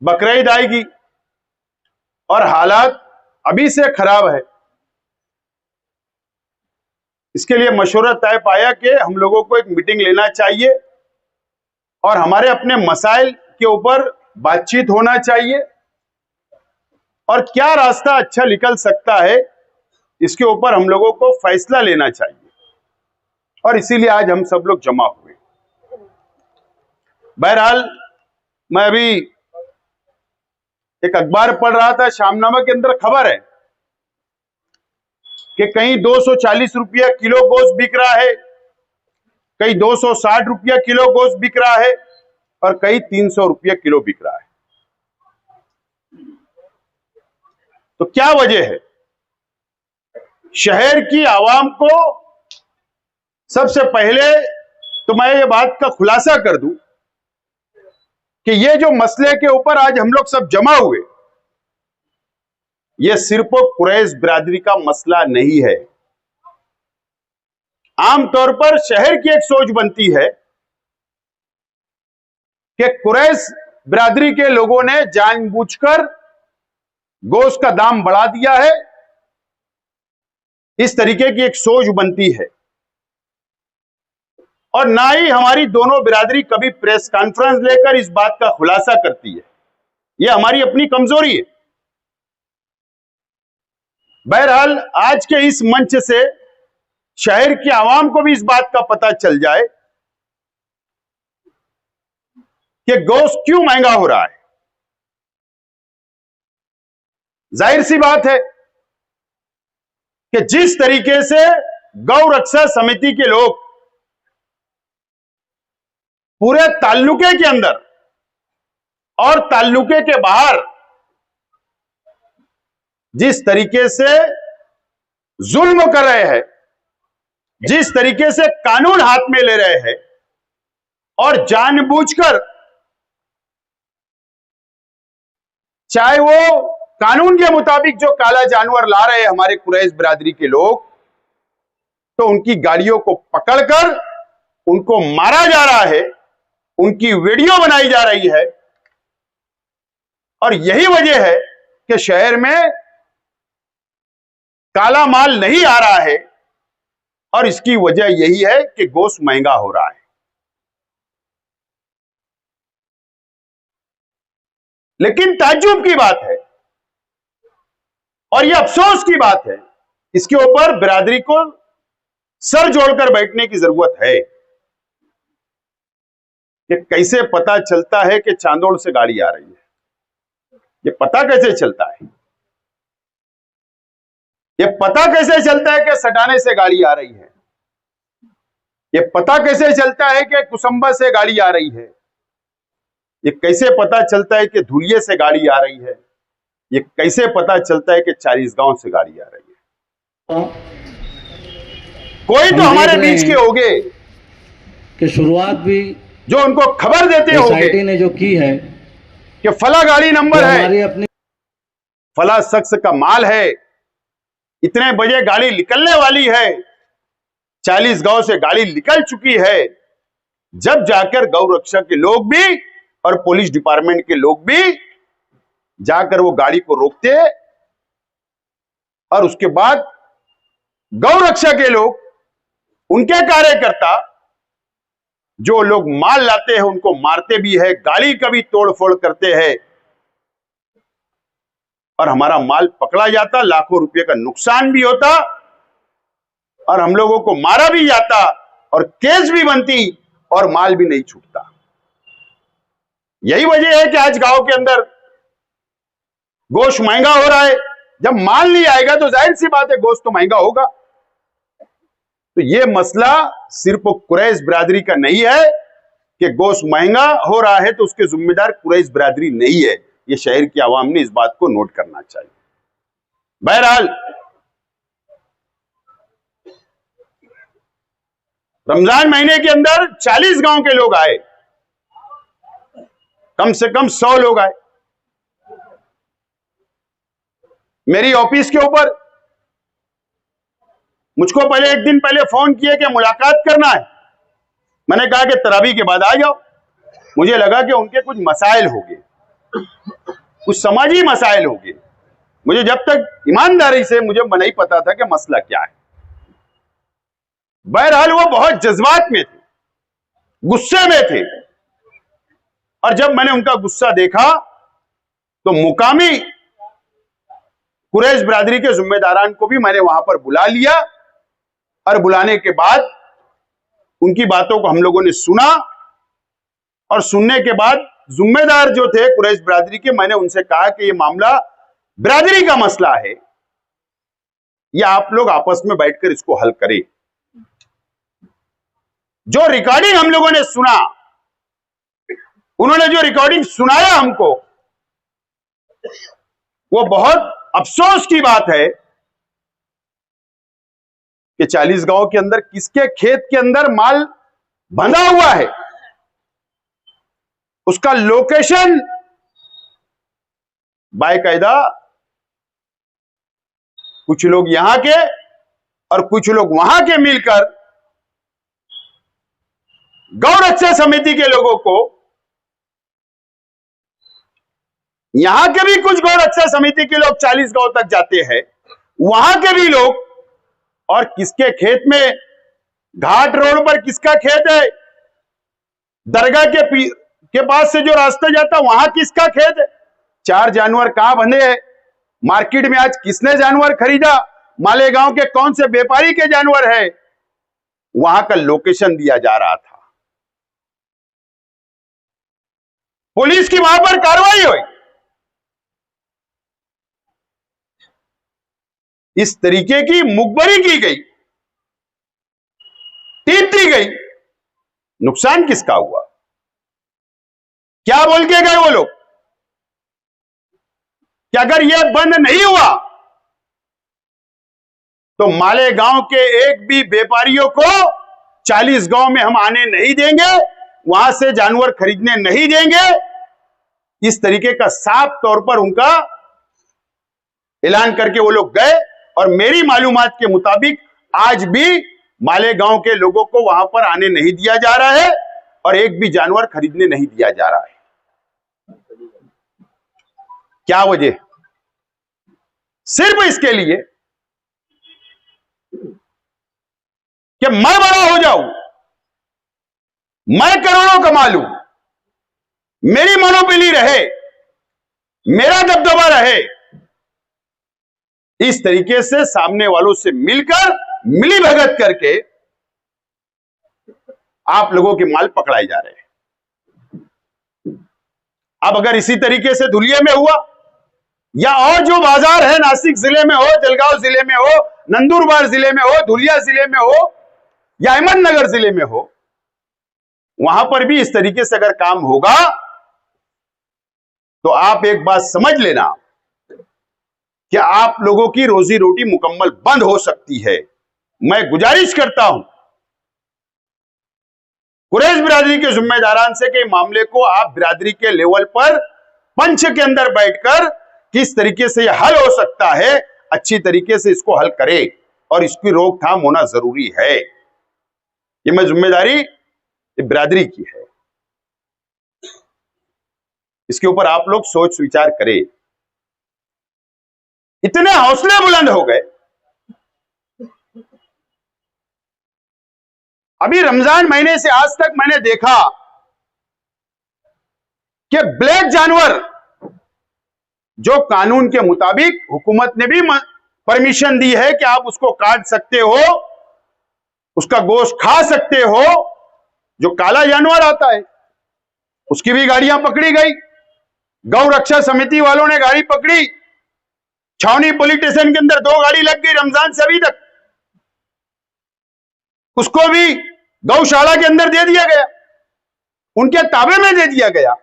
बकरीद आएगी और हालात अभी से खराब है। इसके लिए मशवरा तय पाया कि हम लोगों को एक मीटिंग लेना चाहिए और हमारे अपने मसाइल के ऊपर बातचीत होना चाहिए और क्या रास्ता अच्छा निकल सकता है इसके ऊपर हम लोगों को फैसला लेना चाहिए। और इसीलिए आज हम सब लोग जमा हुए। बहरहाल मैं अभी एक अखबार पढ़ रहा था, शामनामा के अंदर खबर है कि कहीं 240 रुपया किलो गोश्त बिक रहा है, कहीं 260 रुपया किलो गोश्त बिक रहा है और कहीं 300 रुपया किलो बिक रहा है। तो क्या वजह है? शहर की आवाम को सबसे पहले तो मैं ये बात का खुलासा कर दूं कि ये जो मसले के ऊपर आज हम लोग सब जमा हुए, ये सिर्फ कुरैश बिरादरी का मसला नहीं है। आमतौर पर शहर की एक सोच बनती है कि कुरैश बिरादरी के लोगों ने जानबूझकर गोश्त का दाम बढ़ा दिया है, इस तरीके की एक सोच बनती है। और ना ही हमारी दोनों बिरादरी कभी प्रेस कॉन्फ्रेंस लेकर इस बात का खुलासा करती है, यह हमारी अपनी कमजोरी है। बहरहाल आज के इस मंच से शहर की आवाम को भी इस बात का पता चल जाए कि गोश्त क्यों महंगा हो रहा है। जाहिर सी बात है कि जिस तरीके से गौ रक्षा समिति के लोग पूरे ताल्लुके के अंदर और ताल्लुके के बाहर जिस तरीके से जुल्म कर रहे हैं, जिस तरीके से कानून हाथ में ले रहे हैं और जानबूझकर, चाहे वो कानून के मुताबिक जो काला जानवर ला रहे हैं हमारे कुरैश बिरादरी के लोग, तो उनकी गाड़ियों को पकड़कर उनको मारा जा रहा है, उनकी वीडियो बनाई जा रही है। और यही वजह है कि शहर में काला माल नहीं आ रहा है और इसकी वजह यही है कि गोश्त महंगा हो रहा है। लेकिन ताज्जुब की बात है और यह अफसोस की बात है, इसके ऊपर बिरादरी को सर जोड़कर बैठने की जरूरत है कि कैसे पता चलता है कि चांदोड़ से गाड़ी आ रही है। ये पता कैसे चलता है? ये पता कैसे चलता है कि सटाने से गाड़ी आ रही है? ये पता कैसे चलता है कि कुसंबा से गाड़ी आ रही है? ये कैसे पता चलता है कि धुलिये से गाड़ी आ रही है? ये कैसे पता चलता है कि चालीसगांव से गाड़ी आ रही है? कोई तो हमारे बीच के होंगे कि शुरुआत भी जो उनको खबर देते होंगे ने जो की है कि फला गाड़ी नंबर है, अपनी फला शख्स का माल है, इतने बजे गाड़ी निकलने वाली है, 40 गांव से गाड़ी निकल चुकी है। जब जाकर गौ रक्षा के लोग भी और पुलिस डिपार्टमेंट के लोग भी जाकर वो गाड़ी को रोकते और उसके बाद गौ रक्षा के लोग, उनके कार्यकर्ता जो लोग माल लाते हैं उनको मारते भी है, गाड़ी का भी तोड़फोड़ करते हैं और हमारा माल पकड़ा जाता, लाखों रुपए का नुकसान भी होता और हम लोगों को मारा भी जाता और केस भी बनती और माल भी नहीं छूटता। यही वजह है कि आज गांव के अंदर गोश्त महंगा हो रहा है। जब माल नहीं आएगा तो जाहिर सी बात है गोश्त तो महंगा होगा। तो यह मसला सिर्फ कुरैश बिरादरी का नहीं है कि गोश्त महंगा हो रहा है तो उसके जिम्मेदार कुरैश बिरादरी नहीं है। यह शहर की आवाम ने इस बात को नोट करना चाहिए। बहरहाल रमजान महीने के अंदर 40 गांव के लोग आए, कम से कम 100 लोग आए मेरी ऑफिस के ऊपर। मुझको पहले एक दिन पहले फोन किए कि मुलाकात करना है। मैंने कहा कि तरावी के बाद आ जाओ। मुझे लगा कि उनके कुछ मसाइल होंगे। कुछ समाजी मसाइल होंगे। मुझे जब तक ईमानदारी से मुझे नहीं पता था कि मसला क्या है। बहरहाल वो बहुत जज्बात में थे, गुस्से में थे, और जब मैंने उनका गुस्सा देखा तो मुकामी कुरैश बिरादरी के जिम्मेदारान को भी मैंने वहां पर बुला लिया, और बुलाने के बाद उनकी बातों को हम लोगों ने सुना, और सुनने के बाद जिम्मेदार जो थे कुरैश बिरादरी के, मैंने उनसे कहा कि ये मामला बिरादरी का मसला है, या आप लोग आपस में बैठकर इसको हल करें। जो रिकॉर्डिंग हम लोगों ने सुना, उन्होंने जो रिकॉर्डिंग सुनाया हमको, वो बहुत अफसोस की बात है कि 40 गांव के अंदर किसके खेत के अंदर माल बंधा हुआ है, उसका लोकेशन बाकायदा कुछ लोग यहां के और कुछ लोग वहां के मिलकर गौ रक्षा समिति के लोगों को, यहां के भी कुछ गौ रक्षा समिति के लोग 40 गांव तक जाते हैं, वहां के भी लोग, और किसके खेत में, घाट रोड पर किसका खेत है, दरगाह के पास से जो रास्ता जाता वहां किसका खेत है, 4 जानवर कहां बंधे हैं, मार्केट में आज किसने जानवर खरीदा, मालेगांव के कौन से व्यापारी के जानवर है, वहां का लोकेशन दिया जा रहा था। पुलिस की वहां पर कार्रवाई हुई। इस तरीके की मुखबरी की गई, टीप दी गई, नुकसान किसका हुआ? क्या बोल के गए वो लोग कि अगर यह बंद नहीं हुआ तो मालेगांव के एक भी व्यापारियों को 40 गांव में हम आने नहीं देंगे, वहां से जानवर खरीदने नहीं देंगे। इस तरीके का साफ तौर पर उनका ऐलान करके वो लोग गए, और मेरी मालूमात के मुताबिक आज भी मालेगांव के लोगों को वहां पर आने नहीं दिया जा रहा है, और एक भी जानवर खरीदने नहीं दिया जा रहा है। क्या वजह? सिर्फ इसके लिए कि मैं बड़ा हो जाऊं, मैं करोड़ों कमा लूं, मेरी मोनोपोली रहे, मेरा दबदबा रहे। इस तरीके से सामने वालों से मिलकर, मिली भगत करके आप लोगों के माल पकड़ाए जा रहे हैं। अब अगर इसी तरीके से धुलिया में हुआ, या और जो बाजार है नासिक जिले में हो, जलगांव जिले में हो, नंदुरबार जिले में हो, धुलिया जिले में हो, या अहमदनगर जिले में हो, वहां पर भी इस तरीके से अगर काम होगा तो आप एक बात समझ लेना कि आप लोगों की रोजी रोटी मुकम्मल बंद हो सकती है। मैं गुजारिश करता हूं कुरैश बिरादरी के जिम्मेदारान से कि मामले को आप बिरादरी के लेवल पर पंच के अंदर बैठकर किस तरीके से यह हल हो सकता है, अच्छी तरीके से इसको हल करें, और इसकी रोकथाम होना जरूरी है। ये मैं जिम्मेदारी बिरादरी की है, इसके ऊपर आप लोग सोच विचार करें। इतने हौसले बुलंद हो गए। अभी रमजान महीने से आज तक मैंने देखा कि ब्लैक जानवर, जो कानून के मुताबिक हुकूमत ने भी परमिशन दी है कि आप उसको काट सकते हो, उसका गोश्त खा सकते हो, जो काला जानवर आता है उसकी भी गाड़ियां पकड़ी गई। गौ रक्षा समिति वालों ने गाड़ी पकड़ी, छावनी पुलिस स्टेशन के अंदर 2 गाड़ी लग गई रमजान से अभी तक, उसको भी गौशाला के अंदर दे दिया गया, उनके ताबे में दे दिया गया।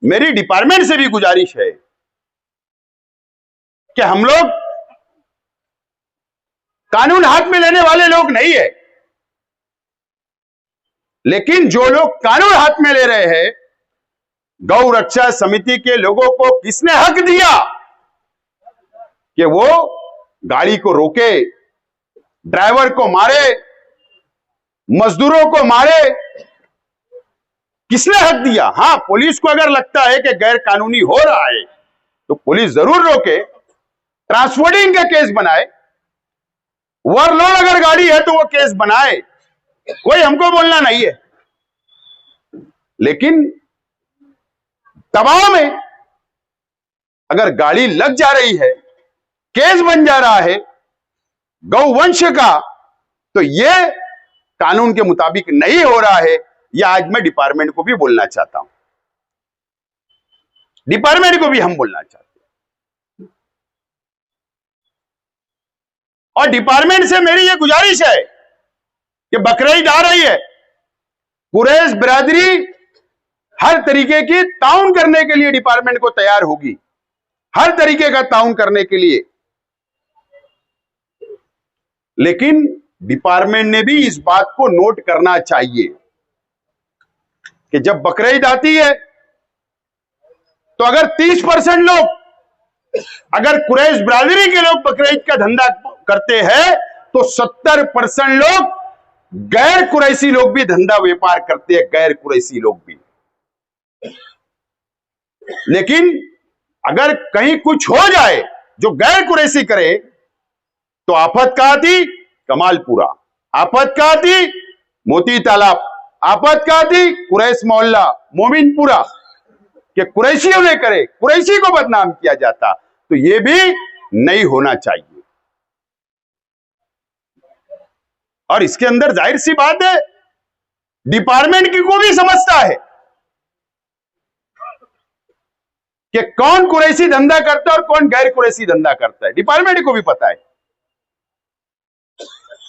मेरी डिपार्टमेंट से भी गुजारिश है कि हम लोग कानून हाथ में लेने वाले लोग नहीं है, लेकिन जो लोग कानून हाथ में ले रहे हैं, गौ रक्षा समिति के लोगों को किसने हक दिया कि वो गाड़ी को रोके, ड्राइवर को मारे, मजदूरों को मारे? किसने हक दिया? हां, पुलिस को अगर लगता है कि गैर कानूनी हो रहा है तो पुलिस जरूर रोके, ट्रांसपोर्टिंग का केस बनाए, ओवरलोड अगर गाड़ी है तो वो केस बनाए, कोई हमको बोलना नहीं है। लेकिन दबाव में अगर गाड़ी लग जा रही है, केस बन जा रहा है गौवंश का, तो यह कानून के मुताबिक नहीं हो रहा है। यह आज मैं डिपार्टमेंट को भी बोलना चाहता हूं, डिपार्टमेंट को भी हम बोलना चाहते हैं। और डिपार्टमेंट से मेरी यह गुजारिश है कि बकरीद आ रही है, कुरैश बिरादरी हर तरीके की ताउन करने के लिए डिपार्टमेंट को तैयार होगी, हर तरीके का ताउन करने के लिए। लेकिन डिपार्टमेंट ने भी इस बात को नोट करना चाहिए कि जब बकरीद आती है तो अगर 30% लोग, अगर कुरैश बिरादरी के लोग बकरीद का धंधा करते हैं, तो 70% लोग गैर कुरैशी लोग भी धंधा व्यापार करते हैं, गैर कुरैशी लोग भी। लेकिन अगर कहीं कुछ हो जाए जो गैर कुरैशी करे, तो आफत कहां थी? कमालपुरा, आफत कहां थी? मोती तालाब, आफत कहां थी? कुरैश मोहल्ला, मोमिनपुरा, कि कुरैशियों ने करे, कुरैशी को बदनाम किया जाता। तो यह भी नहीं होना चाहिए। और इसके अंदर जाहिर सी बात है, डिपार्टमेंट की को भी समझता है कि कौन कुरैशी धंधा करता है और कौन गैर कुरैशी धंधा करता है। डिपार्टमेंट को भी पता है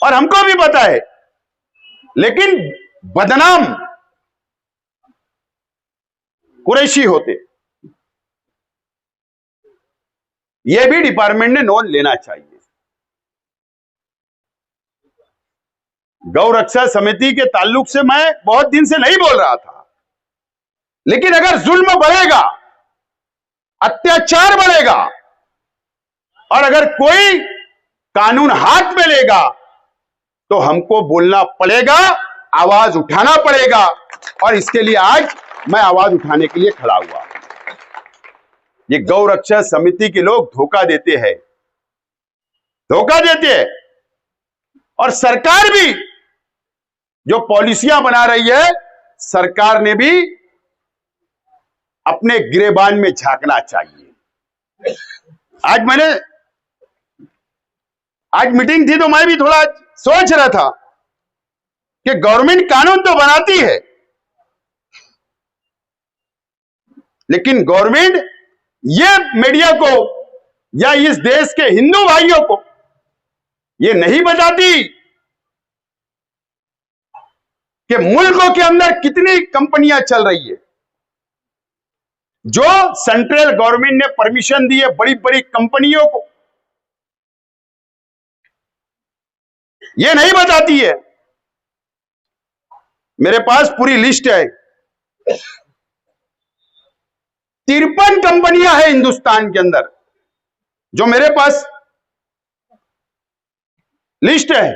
और हमको भी पता है। लेकिन बदनाम कुरैशी होते, यह भी डिपार्टमेंट ने नोट लेना चाहिए। गौ रक्षा समिति के ताल्लुक से मैं बहुत दिन से नहीं बोल रहा था, लेकिन अगर जुल्म बढ़ेगा, अत्याचार बढ़ेगा और अगर कोई कानून हाथ में लेगा, तो हमको बोलना पड़ेगा, आवाज उठाना पड़ेगा। और इसके लिए आज मैं आवाज उठाने के लिए खड़ा हुआ। ये गौ रक्षा समिति के लोग धोखा देते हैं, धोखा देते हैं। और सरकार भी जो पॉलिसियां बना रही है, सरकार ने भी अपने गिरेबान में झांकना चाहिए। आज मीटिंग थी तो मैं भी थोड़ा सोच रहा था कि गवर्नमेंट कानून तो बनाती है, लेकिन गवर्नमेंट ये मीडिया को या इस देश के हिंदू भाइयों को ये नहीं बताती कि मुल्कों के अंदर कितनी कंपनियां चल रही है, जो सेंट्रल गवर्नमेंट ने परमिशन दी है बड़ी बड़ी कंपनियों को, ये नहीं बताती है। मेरे पास पूरी लिस्ट है, 53 कंपनियां हैं हिंदुस्तान के अंदर, जो मेरे पास लिस्ट है।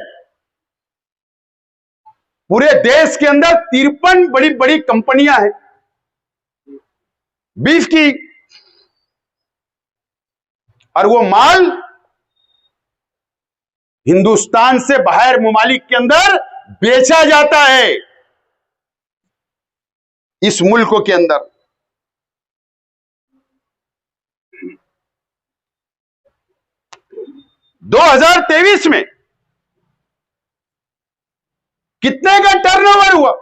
पूरे देश के अंदर 53 बड़ी बड़ी कंपनियां हैं बीफ की, और वो माल हिंदुस्तान से बाहर मुमालिक के अंदर बेचा जाता है। इस मुल्कों के अंदर 2023 में कितने का टर्नओवर हुआ?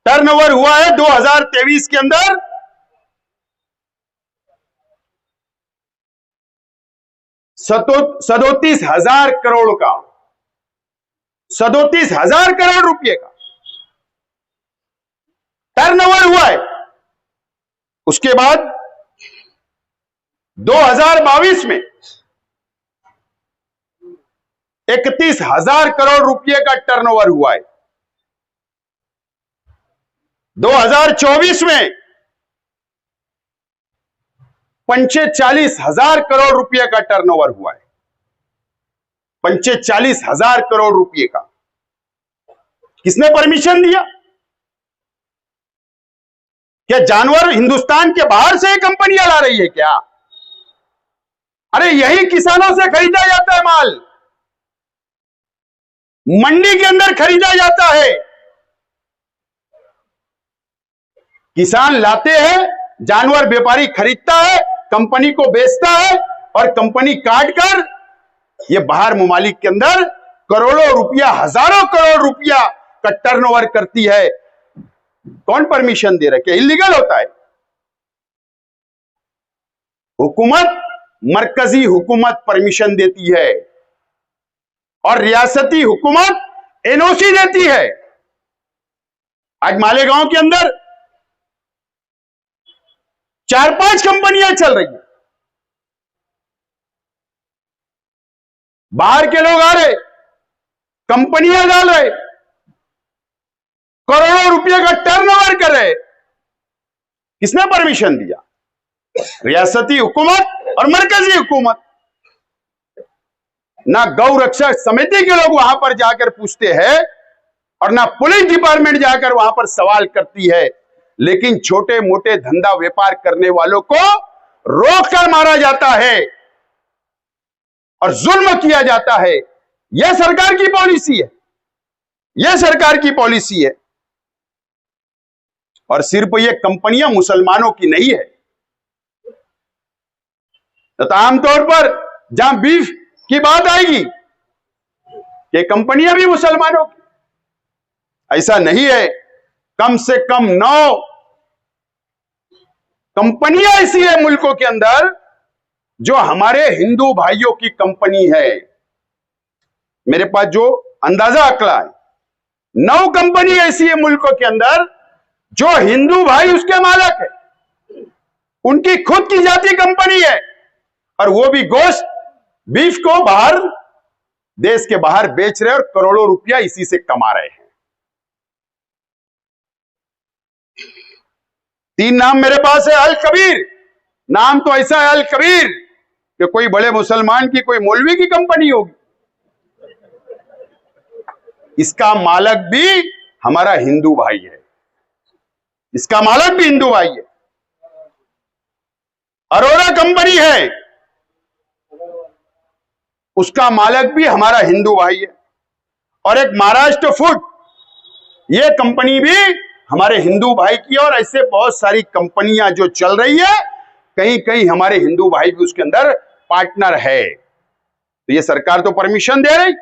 टर्नओवर हुआ है 2023 के अंदर 37,000 करोड़ का, 37,000 करोड़ रुपए का टर्नओवर हुआ है। उसके बाद 2022 में 31,000 करोड़ रुपए का टर्नओवर हुआ है। 2024 में 45,000 करोड़ रुपए का टर्नओवर हुआ है। 45,000 करोड़ रुपए का किसने परमिशन दिया? क्या जानवर हिंदुस्तान के बाहर से कंपनियां ला रही है क्या? अरे यही किसानों से खरीदा जाता है माल, मंडी के अंदर खरीदा जाता है। किसान लाते हैं, जानवर व्यापारी खरीदता है, कंपनी को बेचता है, और कंपनी काट कर ये बाहर ममालिक के अंदर करोड़ों रुपया, हजारों करोड़ रुपया का टर्नओवर करती है। कौन परमिशन दे रहा है? क्या इलीगल होता है? हुकूमत, मरकजी हुकूमत परमिशन देती है और रियासती हुकूमत एनओसी देती है। आज मालेगांव के अंदर 4-5 कंपनियां चल रही हैं। बाहर के लोग आ रहे, कंपनियां डाल रहे, करोड़ों रुपए का टर्नओवर कर रहे। किसने परमिशन दिया? रियासती हुकूमत और मरकजी हुकूमत। ना गौ रक्षक समिति के लोग वहां पर जाकर पूछते हैं और ना पुलिस डिपार्टमेंट जाकर वहां पर सवाल करती है, लेकिन छोटे मोटे धंधा व्यापार करने वालों को रोककर मारा जाता है और जुल्म किया जाता है। यह सरकार की पॉलिसी है, यह सरकार की पॉलिसी है। और सिर्फ ये कंपनियां मुसलमानों की नहीं है। तो आमतौर पर जहां बीफ की बात आएगी, ये कंपनियां भी मुसलमानों की, ऐसा नहीं है। कम से कम 9 कंपनियां ऐसी है मुल्कों के अंदर जो हमारे हिंदू भाइयों की कंपनी है। मेरे पास जो अंदाजा आंकड़ा है, 9 कंपनी ऐसी है मुल्कों के अंदर जो हिंदू भाई उसके मालिक है, उनकी खुद की जाति कंपनी है, और वो भी गोश्त, बीफ को बाहर, देश के बाहर बेच रहे और करोड़ों रुपया इसी से कमा रहे हैं। 3 नाम मेरे पास है। अल कबीर नाम तो ऐसा है, अल कबीर, कि कोई बड़े मुसलमान की, कोई मौलवी की कंपनी होगी। इसका मालिक भी हमारा हिंदू भाई है, इसका मालिक भी हिंदू भाई है। अरोरा कंपनी है, उसका मालिक भी हमारा हिंदू भाई है। और एक महाराष्ट्र फूड, यह कंपनी भी हमारे हिंदू भाई की। और ऐसे बहुत सारी कंपनियां जो चल रही है, कहीं कहीं हमारे हिंदू भाई भी उसके अंदर पार्टनर है। तो ये सरकार तो परमिशन दे रही,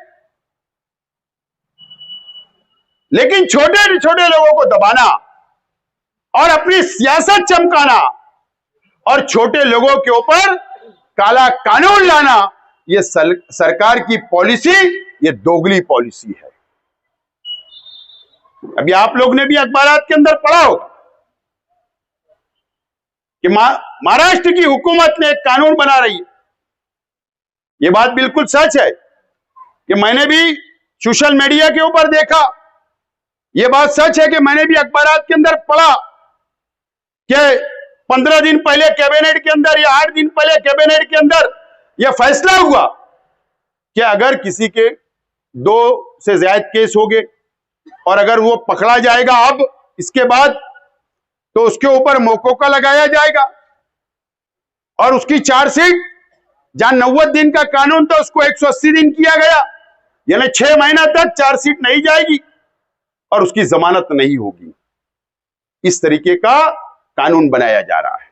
लेकिन छोटे छोटे लोगों को दबाना और अपनी सियासत चमकाना और छोटे लोगों के ऊपर काला कानून लाना, ये सरकार की पॉलिसी, ये दोगली पॉलिसी है। अभी आप लोग ने भी अखबारात के अंदर पढ़ा होगा कि महाराष्ट्र की हुकूमत ने एक कानून बना रही है। ये बात बिल्कुल सच है कि मैंने भी सोशल मीडिया के ऊपर देखा। यह बात सच है कि मैंने भी अखबारात के अंदर पढ़ा कि 15 दिन पहले कैबिनेट के अंदर या 8 दिन पहले कैबिनेट के अंदर यह फैसला हुआ कि अगर किसी के 2 से ज्यादा केस हो गए और अगर वो पकड़ा जाएगा अब इसके बाद, तो उसके ऊपर मोकोका लगाया जाएगा और उसकी चार्जशीट, जहां 90 दिन का कानून था उसको 180 दिन किया गया, यानी 6 महीना तक चार्जशीट नहीं जाएगी और उसकी जमानत नहीं होगी। इस तरीके का कानून बनाया जा रहा है।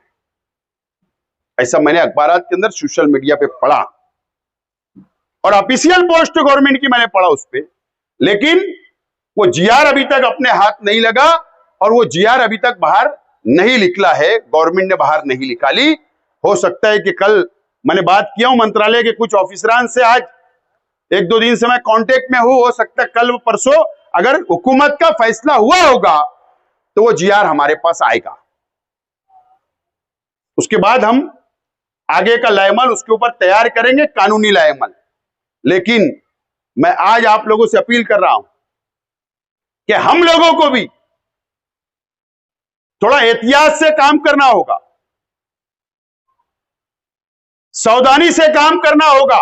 ऐसा मैंने अखबारात के अंदर, सोशल मीडिया पे पढ़ा और ऑफिशियल पोस्ट गवर्नमेंट की मैंने पढ़ा उस पे, लेकिन वो जीआर अभी तक अपने हाथ नहीं लगा और वो जीआर अभी तक बाहर नहीं निकला है, गवर्नमेंट ने बाहर नहीं निकाली। हो सकता है कि कल, मैंने बात किया हूं मंत्रालय के कुछ ऑफिसरान से, आज 1-2 दिन से मैं कांटेक्ट में हूं, हो सकता है कल परसों अगर हुकूमत का फैसला हुआ होगा तो वो जीआर हमारे पास आएगा। उसके बाद हम आगे का लाएमल उसके ऊपर तैयार करेंगे, कानूनी लाएमल। लेकिन मैं आज आप लोगों से अपील कर रहा हूं कि हम लोगों को भी थोड़ा एहतियात से काम करना होगा, सावधानी से काम करना होगा।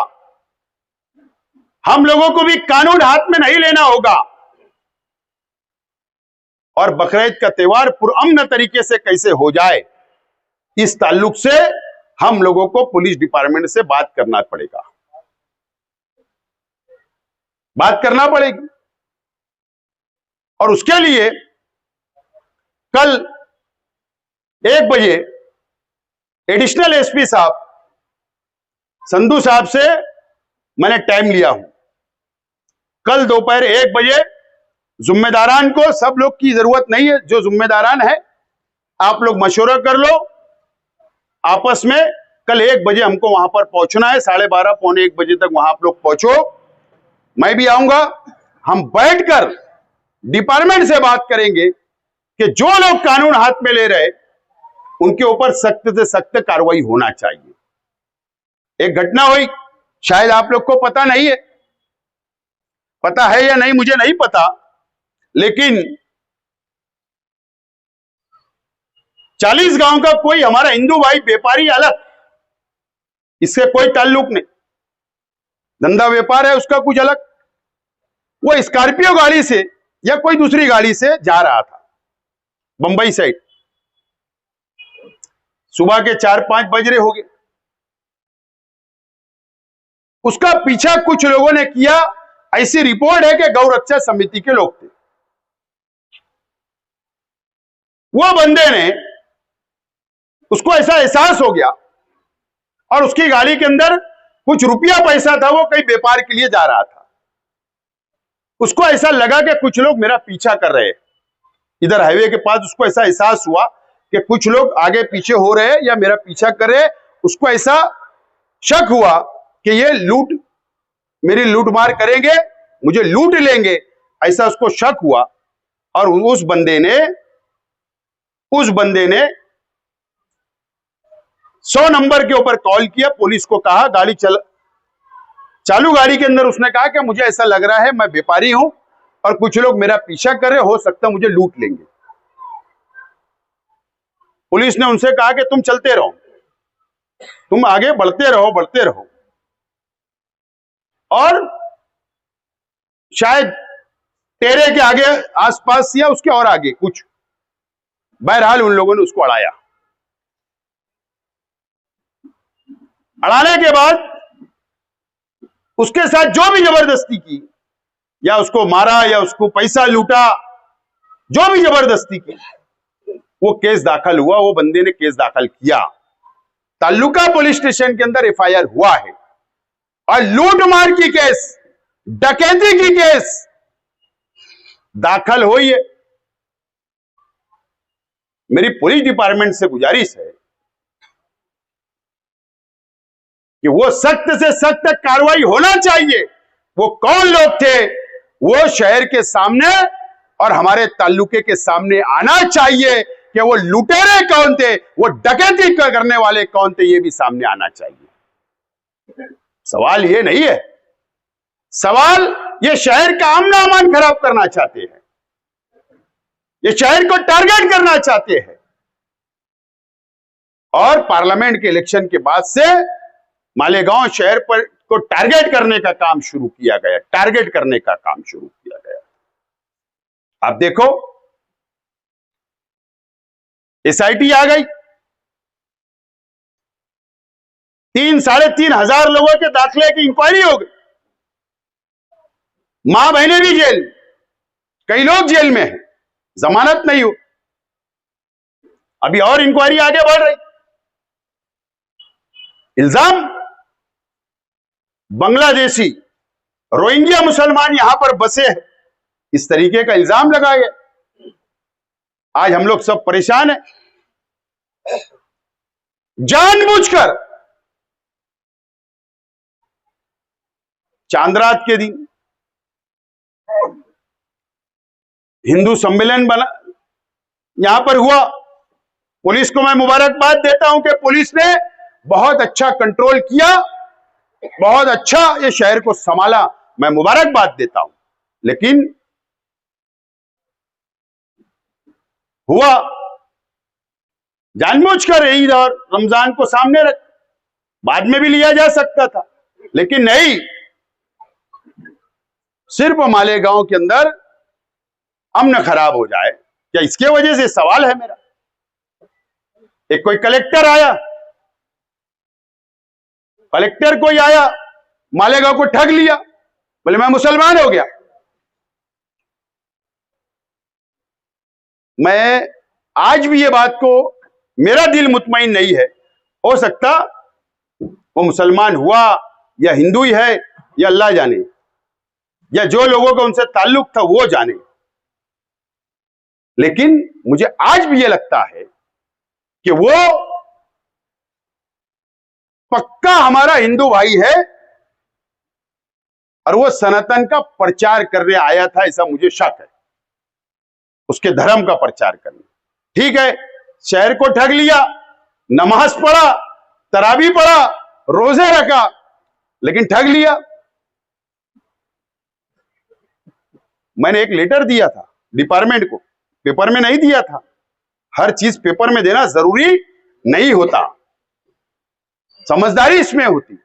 हम लोगों को भी कानून हाथ में नहीं लेना होगा और बकरीद का त्योहार पुरअमन तरीके से कैसे हो जाए, इस ताल्लुक से हम लोगों को पुलिस डिपार्टमेंट से बात करना पड़ेगा, बात करना पड़ेगी। और उसके लिए कल 1 बजे एडिशनल एसपी साहब संधू साहब से मैंने टाइम लिया हूं। कल दोपहर 1 बजे जिम्मेदारान को, सब लोग की जरूरत नहीं है, जो जिम्मेदारान है आप लोग मशवरा कर लो आपस में। कल 1 बजे हमको वहां पर पहुंचना है, 12:30 पौने 1 बजे तक वहां आप लोग पहुंचो, मैं भी आऊंगा। हम बैठकर डिपार्टमेंट से बात करेंगे कि जो लोग कानून हाथ में ले रहे उनके ऊपर सख्त से सख्त कार्रवाई होना चाहिए। एक घटना हुई, शायद आप लोग को पता नहीं है, पता है या नहीं मुझे नहीं पता, लेकिन 40 गांव का कोई हमारा हिंदू भाई व्यापारी अलग, इससे कोई ताल्लुक नहीं, धंधा व्यापार है उसका कुछ अलग, वो स्कॉर्पियो गाड़ी से या कोई दूसरी गाड़ी से जा रहा था बंबई साइड। सुबह के 4-5 बज रहे हो गए, उसका पीछा कुछ लोगों ने किया। ऐसी रिपोर्ट है कि गौ रक्षा समिति के लोग थे। वो बंदे ने, उसको ऐसा एहसास हो गया और उसकी गाड़ी के अंदर कुछ रुपया पैसा था, वो कहीं व्यापार के लिए जा रहा था। उसको ऐसा लगा कि कुछ लोग मेरा पीछा कर रहे हैं इधर हाईवे के पास। उसको ऐसा एहसास हुआ कि कुछ लोग आगे पीछे हो रहे हैं या मेरा पीछा कर रहे हैं। उसको ऐसा शक हुआ कि ये मेरी लूट मार करेंगे, मुझे लूट लेंगे, ऐसा उसको शक हुआ। और उस बंदे ने 100 नंबर के ऊपर कॉल किया, पुलिस को कहा, गाड़ी चालू गाड़ी के अंदर उसने कहा कि मुझे ऐसा लग रहा है, मैं व्यापारी हूं और कुछ लोग मेरा पीछा कर रहे, हो सकता है मुझे लूट लेंगे। पुलिस ने उनसे कहा कि तुम चलते रहो, तुम आगे बढ़ते रहो। और शायद टेरे के आगे आसपास या उसके और आगे कुछ, बहरहाल उन लोगों ने उसको अड़ाया। अड़ाने के बाद उसके साथ जो भी जबरदस्ती की, या उसको मारा या उसको पैसा लूटा, जो भी जबरदस्ती की, वो केस दाखिल हुआ। वो बंदे ने केस दाखिल किया, तालुका पुलिस स्टेशन के अंदर एफआईआर हुआ है। और लूटमार की केस, डकैती की केस दाखिल हुई है। मेरी पुलिस डिपार्टमेंट से गुजारिश है कि वो सख्त से सख्त कार्रवाई होना चाहिए। वो कौन लोग थे, वो शहर के सामने और हमारे ताल्लुके के सामने आना चाहिए कि वो लुटेरे कौन थे, वो डकैती करने वाले कौन थे, ये भी सामने आना चाहिए। सवाल ये नहीं है, सवाल ये शहर का आमना अमान खराब करना चाहते हैं, ये शहर को टारगेट करना चाहते हैं। और पार्लियामेंट के इलेक्शन के बाद से मालेगांव शहर पर को टारगेट करने का काम शुरू किया गया, टारगेट करने का काम शुरू किया गया। आप देखो, एसआईटी आ गई, 3-3.5 हजार लोगों के दाखिले की इंक्वायरी हो गई। मां बहनें भी जेल, कई लोग जेल में हैं, जमानत नहीं हो। अभी और इंक्वायरी आगे बढ़ रही। इल्जाम बांग्लादेशी रोहिंग्या मुसलमान यहां पर बसे हैं, इस तरीके का इल्जाम लगाया। आज हम लोग सब परेशान हैं। जानबूझकर चांदरात के दिन हिंदू सम्मेलन बना, यहां पर हुआ। पुलिस को मैं मुबारकबाद देता हूं कि पुलिस ने बहुत अच्छा कंट्रोल किया, बहुत अच्छा ये शहर को संभाला, मैं मुबारकबाद देता हूं। लेकिन हुआ जानबूझकर ईद और रमजान को सामने रख, बाद में भी लिया जा सकता था, लेकिन नहीं। सिर्फ मालेगांव के अंदर अमन खराब हो जाए, क्या इसके वजह से सवाल है मेरा। एक कोई कलेक्टर आया, कलेक्टर कोई आया, मालेगांव को ठग लिया, बोले मैं मुसलमान हो गया। मैं आज भी ये बात को, मेरा दिल मुतमईन नहीं है, हो सकता वो मुसलमान हुआ या हिंदू ही है या अल्लाह जाने, या जो लोगों का उनसे ताल्लुक था वो जाने, लेकिन मुझे आज भी ये लगता है कि वो पक्का हमारा हिंदू भाई है और वो सनातन का प्रचार करने आया था, ऐसा मुझे शक है, उसके धर्म का प्रचार करने। ठीक है, शहर को ठग लिया, नमाज पढ़ा, तरावी पढ़ा, रोजे रखा, लेकिन ठग लिया। मैंने एक लेटर दिया था डिपार्टमेंट को, पेपर में नहीं दिया था। हर चीज पेपर में देना जरूरी नहीं होता, समझदारी इसमें होती।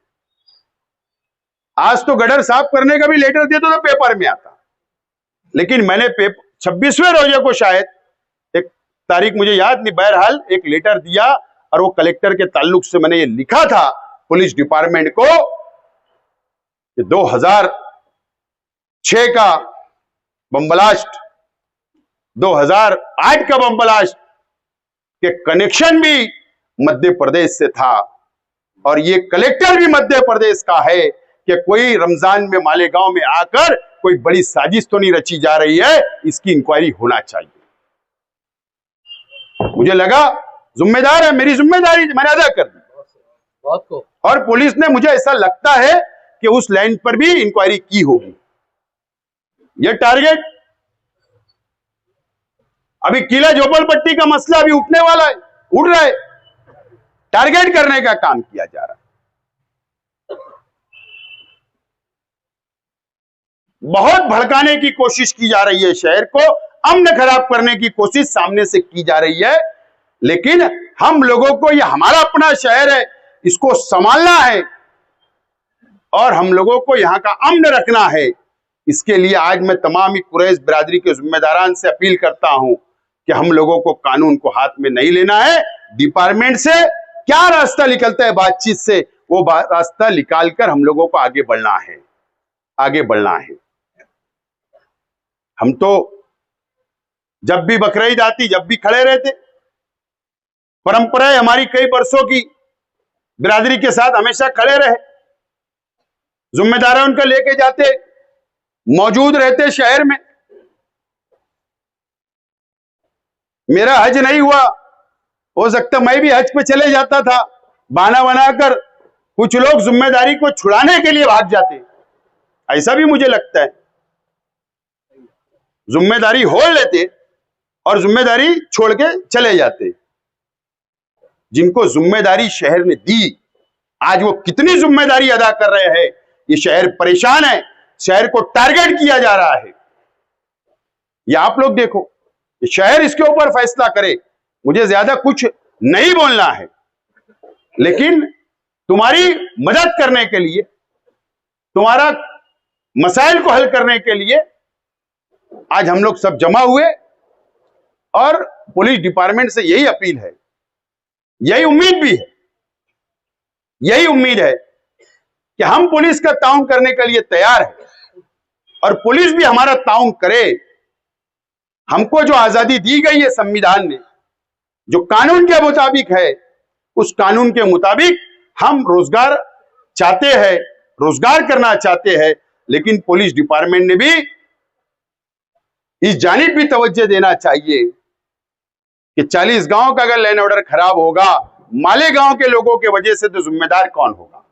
आज तो गटर साफ करने का भी लेटर देते तो पेपर में आता, लेकिन मैंने 26वें रोजे को, शायद एक तारीख मुझे याद नहीं, बहरहाल एक लेटर दिया और वो कलेक्टर के ताल्लुक से मैंने ये लिखा था पुलिस डिपार्टमेंट को कि 2006 का बम ब्लास्ट, 2008 का बम ब्लास्ट के कनेक्शन भी मध्य प्रदेश से था और ये कलेक्टर भी मध्य प्रदेश का है कि कोई रमजान में मालेगांव में आकर कोई बड़ी साजिश तो नहीं रची जा रही है, इसकी इंक्वायरी होना चाहिए। मुझे लगा जिम्मेदार है, मेरी जिम्मेदारी मैंने अदा कर दी और पुलिस ने, मुझे ऐसा लगता है कि उस लाइन पर भी इंक्वायरी की होगी। ये टारगेट अभी किला झोपड़पट्टी का मसला अभी उठने वाला है, उठ रहा है, टारगेट करने का काम किया जा रहा है। बहुत भड़काने की कोशिश की जा रही है, शहर को अमन खराब करने की कोशिश सामने से की जा रही है, लेकिन हम लोगों को, यह हमारा अपना शहर है, इसको संभालना है और हम लोगों को यहां का अमन रखना है। इसके लिए आज मैं तमाम ही कुरैश बिरादरी के जिम्मेदारान से अपील करता हूं कि हम लोगों को कानून को हाथ में नहीं लेना है। डिपार्टमेंट से क्या रास्ता निकलता है बातचीत से, वो रास्ता निकालकर हम लोगों को आगे बढ़ना है, आगे बढ़ना है। हम तो जब भी बकरीद आती, जब भी खड़े रहते, परंपरा है हमारी कई वर्षों की, बिरादरी के साथ हमेशा खड़े रहे, जिम्मेदार उनका लेके जाते, मौजूद रहते शहर में। मेरा हज नहीं हुआ, हो सकता मैं भी हज पे चले जाता था, बहाना बनाकर कुछ लोग जिम्मेदारी को छुड़ाने के लिए भाग जाते, ऐसा भी मुझे लगता है। जिम्मेदारी होड़ लेते और जिम्मेदारी छोड़ के चले जाते। जिनको जिम्मेदारी शहर ने दी, आज वो कितनी जिम्मेदारी अदा कर रहे हैं, ये शहर परेशान है, शहर को टारगेट किया जा रहा है। ये आप लोग देखो, ये शहर इसके ऊपर फैसला करे, मुझे ज्यादा कुछ नहीं बोलना है, लेकिन तुम्हारी मदद करने के लिए, तुम्हारा मसाइल को हल करने के लिए आज हम लोग सब जमा हुए और पुलिस डिपार्टमेंट से यही अपील है, यही उम्मीद भी है, यही उम्मीद है कि हम पुलिस का ताउन करने के लिए तैयार है और पुलिस भी हमारा ताउन करे। हमको जो आजादी दी गई है संविधान ने, जो कानून के मुताबिक है, उस कानून के मुताबिक हम रोजगार चाहते हैं, रोजगार करना चाहते हैं, लेकिन पुलिस डिपार्टमेंट ने भी इस जानिब भी तवज्जो देना चाहिए कि 40 गांव का अगर लैंड ऑर्डर खराब होगा, मालेगांव के लोगों के वजह से, तो जिम्मेदार कौन होगा?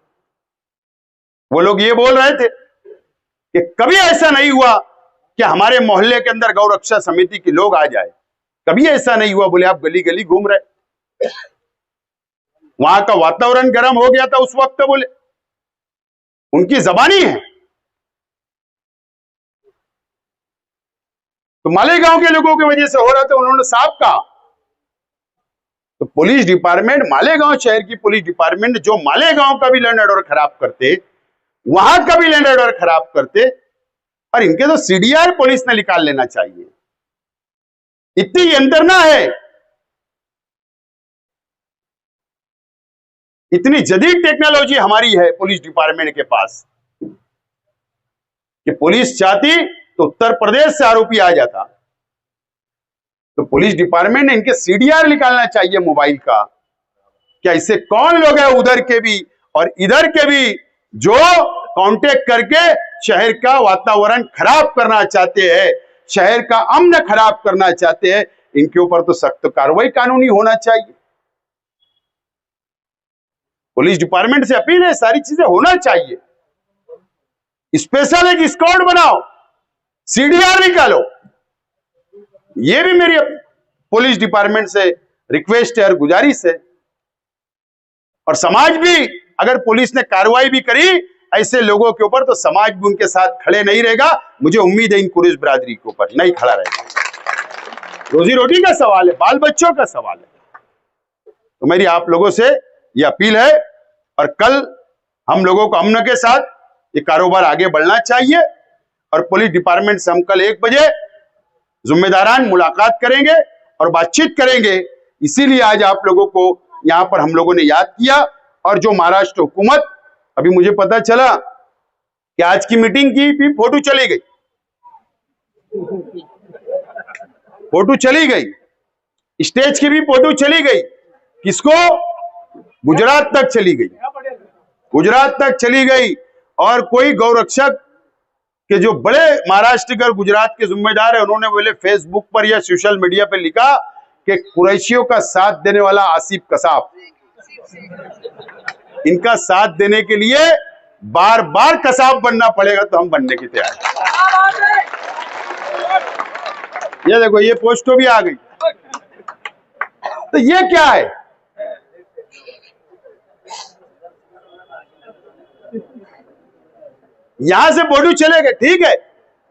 वो लोग ये बोल रहे थे कि कभी ऐसा नहीं हुआ कि हमारे मोहल्ले के अंदर गौ रक्षा समिति के लोग आ जाए, कभी ऐसा नहीं हुआ। बोले आप गली गली घूम रहे, वहां का वातावरण गर्म हो गया था उस वक्त, बोले उनकी जबानी है। तो मालेगांव के लोगों की वजह से हो रहा था, उन्होंने साफ कहा। तो पुलिस डिपार्टमेंट, मालेगांव शहर की पुलिस डिपार्टमेंट, जो मालेगांव का भी लैंड ऑर्डर खराब करते, वहां का भी लैंड ऑर्डर खराब करते, और इनके तो सीडीआर पुलिस ने निकाल लेना चाहिए। इतनी यंत्रणा है, इतनी जदीद टेक्नोलॉजी हमारी है पुलिस डिपार्टमेंट के पास कि पुलिस चाहती तो उत्तर प्रदेश से आरोपी आ जाता। तो पुलिस डिपार्टमेंट ने इनके सीडीआर निकालना चाहिए मोबाइल का, क्या इससे कौन लोग हैं उधर के भी और इधर के भी जो कांटेक्ट करके शहर का वातावरण खराब करना चाहते हैं, शहर का अमन खराब करना चाहते हैं। इनके ऊपर तो सख्त कार्रवाई कानूनी होना चाहिए। पुलिस डिपार्टमेंट से अपील है, सारी चीजें होना चाहिए। स्पेशल एक स्क्वाड बनाओ, सीडीआर निकालो। ये भी मेरी पुलिस डिपार्टमेंट से रिक्वेस्ट है और गुजारिश है। और समाज भी, अगर पुलिस ने कार्रवाई भी करी ऐसे लोगों के ऊपर, तो समाज भी उनके साथ खड़े नहीं रहेगा। मुझे उम्मीद है इन कुरैश बिरादरी के ऊपर नहीं खड़ा रहेगा। रोजी रोटी का सवाल है, बाल बच्चों का सवाल है। तो मेरी आप लोगों से यह अपील है, और कल हम लोगों को अमन के साथ ये कारोबार आगे बढ़ना चाहिए। और पुलिस डिपार्टमेंट से हम कल 1 बजे जिम्मेदारान मुलाकात करेंगे और बातचीत करेंगे। इसीलिए आज आप लोगों को यहां पर हम लोगों ने याद किया। और जो महाराष्ट्र हुकूमत, अभी मुझे पता चला कि आज की मीटिंग की भी फोटो चली गई, फोटो चली गई, स्टेज की भी फोटो चली गई। किसको? गुजरात तक चली गई, गुजरात तक चली गई। और कोई गौरक्षक के जो बड़े महाराष्ट्र के और गुजरात के जिम्मेदार है, उन्होंने बोले फेसबुक पर या सोशल मीडिया पर लिखा कि कुरैशियों का साथ देने वाला आसिफ कसाब, इनका साथ देने के लिए बार बार कसाब बनना पड़ेगा, तो हम बनने की तैयार हैं। ये देखो, ये पोस्टो भी आ गई। तो ये क्या है? यहां से फोटो चले गए, ठीक है,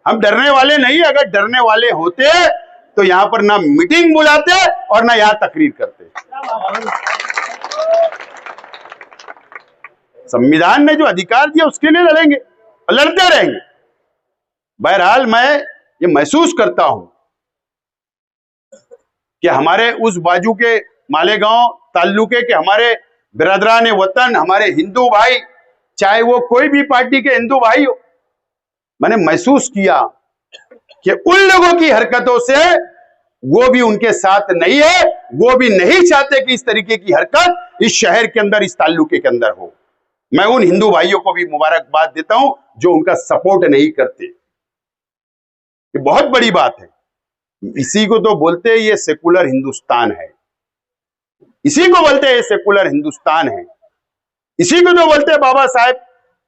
हम डरने वाले नहीं। अगर डरने वाले होते तो यहां पर ना मीटिंग बुलाते और ना यहां तकरीर करते। संविधान ने जो अधिकार दिया उसके लिए लड़ेंगे और लड़ते रहेंगे। बहरहाल मैं ये महसूस करता हूं कि हमारे उस बाजू के मालेगांव ताल्लुके के हमारे बिरादरान वतन, हमारे हिंदू भाई, चाहे वो कोई भी पार्टी के हिंदू भाई हो, मैंने महसूस किया कि उन लोगों की हरकतों से वो भी उनके साथ नहीं है। वो भी नहीं चाहते कि इस तरीके की हरकत इस शहर के अंदर, इस ताल्लुके के अंदर हो। मैं उन हिंदू भाइयों को भी मुबारकबाद देता हूं जो उनका सपोर्ट नहीं करते। ये बहुत बड़ी बात है। इसी को तो बोलते हैं ये सेकुलर हिंदुस्तान है, इसी को बोलते हैं ये सेकुलर हिंदुस्तान है। इसी को तो बोलते हैं बाबा साहेब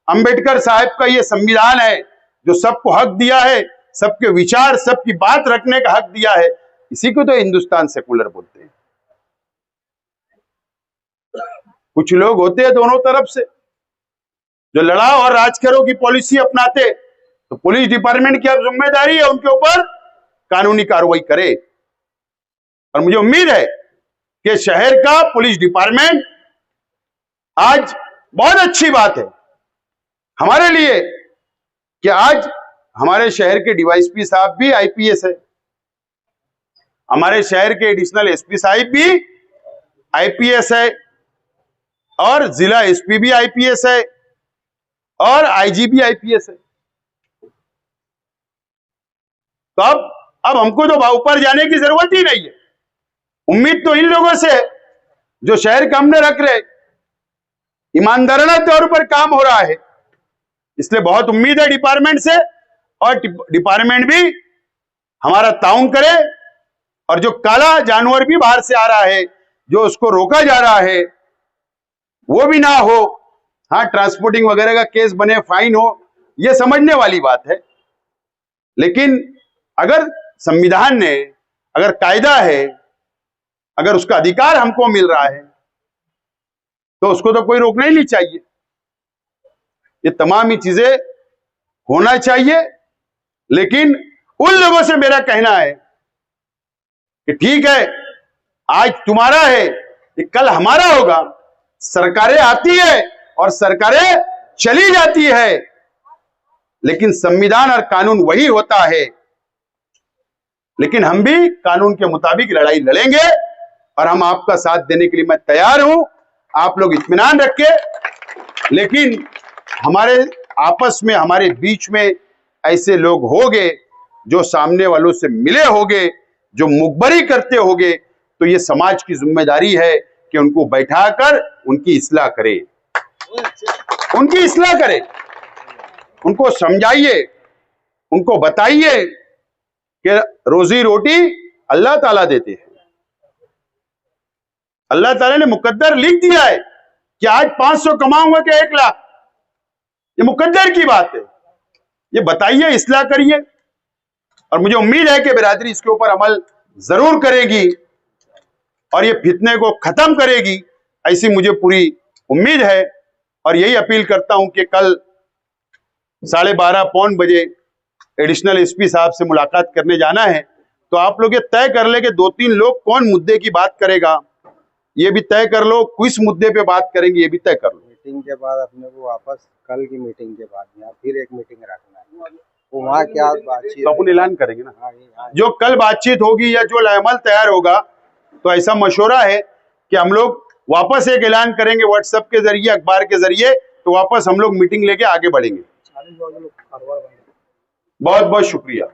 अंबेडकर साहब का ये संविधान है जो सबको हक दिया है, सबके विचार, सबकी बात रखने का हक दिया है। इसी को तो हिंदुस्तान सेकुलर बोलते हैं। कुछ लोग होते हैं दोनों तरफ से जो लड़ाओ और राज करो की पॉलिसी अपनाते, तो पुलिस डिपार्टमेंट की अब जिम्मेदारी है उनके ऊपर कानूनी कार्रवाई करे। और मुझे उम्मीद है कि शहर का पुलिस डिपार्टमेंट, आज बहुत अच्छी बात है हमारे लिए कि आज हमारे शहर के डीवाईएसपी साहब भी आईपीएस है, हमारे शहर के एडिशनल एसपी साहब भी आईपीएस है, और जिला एसपी भी आईपीएस है, और आईजी भी आईपीएस है। तो अब हमको तो ऊपर जाने की जरूरत ही नहीं है। उम्मीद तो इन लोगों से जो शहर का हमने रख रहे, ईमानदाराना तौर पर काम हो रहा है, इसलिए बहुत उम्मीद है डिपार्टमेंट से। और डिपार्टमेंट भी हमारा ताउन करे, और जो काला जानवर भी बाहर से आ रहा है, जो उसको रोका जा रहा है, वो भी ना हो। हाँ, ट्रांसपोर्टिंग वगैरह का केस बने, फाइन हो, ये समझने वाली बात है। लेकिन अगर संविधान ने, अगर कायदा है, अगर उसका अधिकार हमको मिल रहा है, तो उसको तो कोई रोकना ही नहीं चाहिए। ये तमाम ही चीजें होना चाहिए। लेकिन उन लोगों से मेरा कहना है कि ठीक है, आज तुम्हारा है, कि कल हमारा होगा। सरकारें आती है और सरकारें चली जाती है, लेकिन संविधान और कानून वही होता है। लेकिन हम भी कानून के मुताबिक लड़ाई लड़ेंगे और हम आपका साथ देने के लिए मैं तैयार हूं। आप लोग इत्मीनान रखें। लेकिन हमारे आपस में, हमारे बीच में ऐसे लोग होंगे जो सामने वालों से मिले होंगे, जो मुखबरी करते होंगे, तो ये समाज की जिम्मेदारी है कि उनको बैठाकर उनकी इस्लाह करें, उनकी इस्लाह करें, उनको समझाइए, उनको बताइए कि रोजी रोटी अल्लाह ताला देते हैं। अल्लाह ताला ने मुकद्दर लिख दिया है कि आज 500 कमाऊंगा क्या 1 लाख, ये मुकद्दर की बात है। ये बताइए, इस्लाह करिए, और मुझे उम्मीद है कि बिरादरी इसके ऊपर अमल जरूर करेगी और ये फितने को खत्म करेगी, ऐसी मुझे पूरी उम्मीद है। और यही अपील करता हूं कि कल 12:30 पौन बजे एडिशनल एसपी साहब से मुलाकात करने जाना है, तो आप लोग ये तय कर ले कि 2-3 लोग कौन मुद्दे की बात करेगा, ये भी तय कर लो, किस मुद्दे पे बात करेंगे ये भी तय कर लो। मीटिंग के बाद अपने को वापस कल की मीटिंग के बाद यहाँ फिर एक मीटिंग रखना है, तो वहाँ क्या बातचीत, तो अपन ऐलान करेंगे ना। हाँ, जो कल बातचीत होगी या जो लाएमल तैयार होगा, तो ऐसा मशवरा है कि हम लोग वापस एक ऐलान करेंगे व्हाट्सएप के जरिए, अखबार के जरिए, तो वापस हम लोग मीटिंग लेके आगे बढ़ेंगे। बहुत बहुत शुक्रिया।